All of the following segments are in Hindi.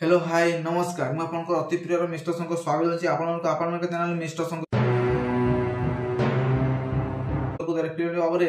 हेलो हाय नमस्कार मैं आपन अति प्रिय मिस्टर संग स्वागत अछि आपन चैनल मिस्टर संग को डायरेक्टली भाବରେ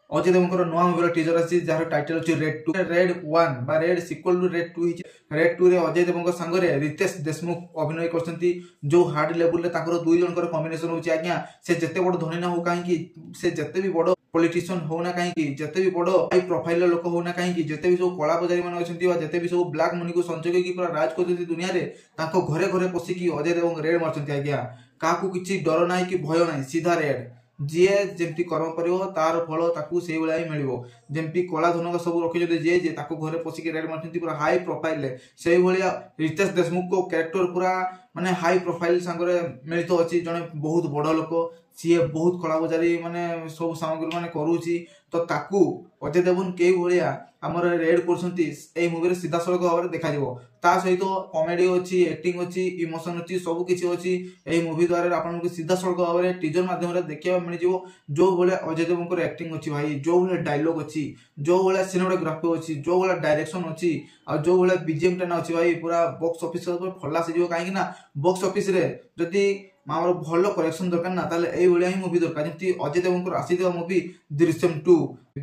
अजय देवकर नुआ मूवी टीजर आसी जार टाइटल अछि रेड 1 बा रेड सिक्वल टू रेड 2 हिच रेड 2 रे अजय देवकर संगरे रितेश देशमुख अभिनय करछंती जो हार्ड लेवल रे ताकर दुई जनकर कॉम्बिनेशन होछि आज्ञा से जते बड़ धनी ना हो काहे कि से जते भी बड़ पॉलिटिशियन होना काहे कि जते भी बड़ हाई प्रोफाइल लोक होना काहे कि जते भी सब कला बजारी मन अछंती वा जते भी सब ब्लैक मनी को संचय की पूरा राज करछंती दुनिया रे ताको घरे घरे पसी की अजय देवकर रेड मारछंती आज्ञा काकू किछि डर नाही कि भय नाही सीधा रेड जी जमती कर्म करिवो तार फल ताकू सेही भलिया ही मिलिवो जेमती कला धनक सब रखि जदे जे जे ताकू घरे पसिक रेड मारछंती पूरा हाई प्रोफाइल ले सेही भलिया रितेश देशमुख को कैरेक्टर पूरा माने हाई प्रोफाइल संगरे मिलित अछि जने बहुत बड़ लोक सी बहुत कला बजारी माने सब सामग्री माने करूची तो ताकू अजय देवगन के भलिया हमर रेड करछंती ए मूवी रे सीधा सड़क भाव देखा जिवो ता सहित कॉमेडी अछि एक्टिंग अछि इमोशन अछि सब किछि अछि ए मूवी द्वारा आपन को सीधा सड़क भाव रे टीजर माध्यम रे देखिया मिल जिवो जो भले अजय देवगन एक्टिंग अछि भाई जो भले डायलॉग अछि जो भले सिनेमेटोग्राफी अछि जो भले डायरेक्शन अछि आ जो भले बीजीएम टेन अछि भाई पूरा बॉक्स ऑफिस पर फल्ला से जिवो काहे कि ना बॉक्स ऑफिस रे जदी मामर भलो करेक्शन दरकार ना ताले एई भलिया ही मूवी दरकार जेंति अजय देवगन आसीथिबा मूवी दृश्यम 2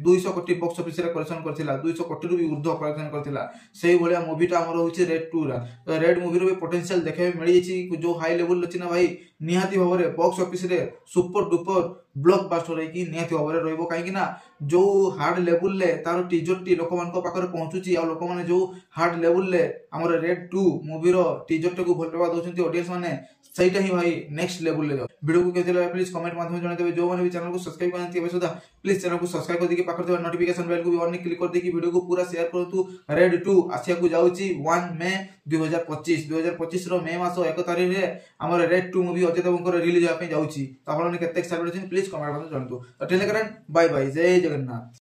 200 कोटी बॉक्स ऑफिस रे कलेक्शन करथिला 200 कोटी रु भी ऊर्ध्व कलेक्शन करथिला सेही भलिया मूवीटा हमर होछि रेड 2 रा तो रेड मूवी रो भी पोटेंशियल देखे मिली छि जो हाई लेवल अछि ना भाई निहाती भाव रे बॉक्स ऑफिस रे सुपर डुपर ब्लॉकबस्टर रे की निहाती भाव रे रहबो काहे कि ना जो हार्ड लेवल ले तार टीजर टी लोक मान को पाकर पहुंचुची आ लोक माने जो हार्ड लेवल ले हमर रेड 2 मूवी रो टीजर टको भल पाबा दोछंती ऑडियंस माने सहीटा ही भाई नेक्स्ट लेवल ले वीडियो को केते लागे प्लीज कमेंट माध्यम जणा देबे जो माने भी चैनल को सब्सक्राइब करनती है सुधा प्लीज चैनल को सब्सक्राइब कर देके पाकर देबे नोटिफिकेशन बेल को भी ऑन में क्लिक कर देके वीडियो को पूरा शेयर करतु रेड 2 आसिया को जाउची 1 मई 2025 रो मई मास 1 तारिख रे हमर raid 2 movie Ajay Devgan release होया पे जाउची तो आपण ने केते एक्साइटेड अछि प्लीज कमेंट माध्यम जणतु तो टेलीग्राम बाय बाय जय जगन्नाथ।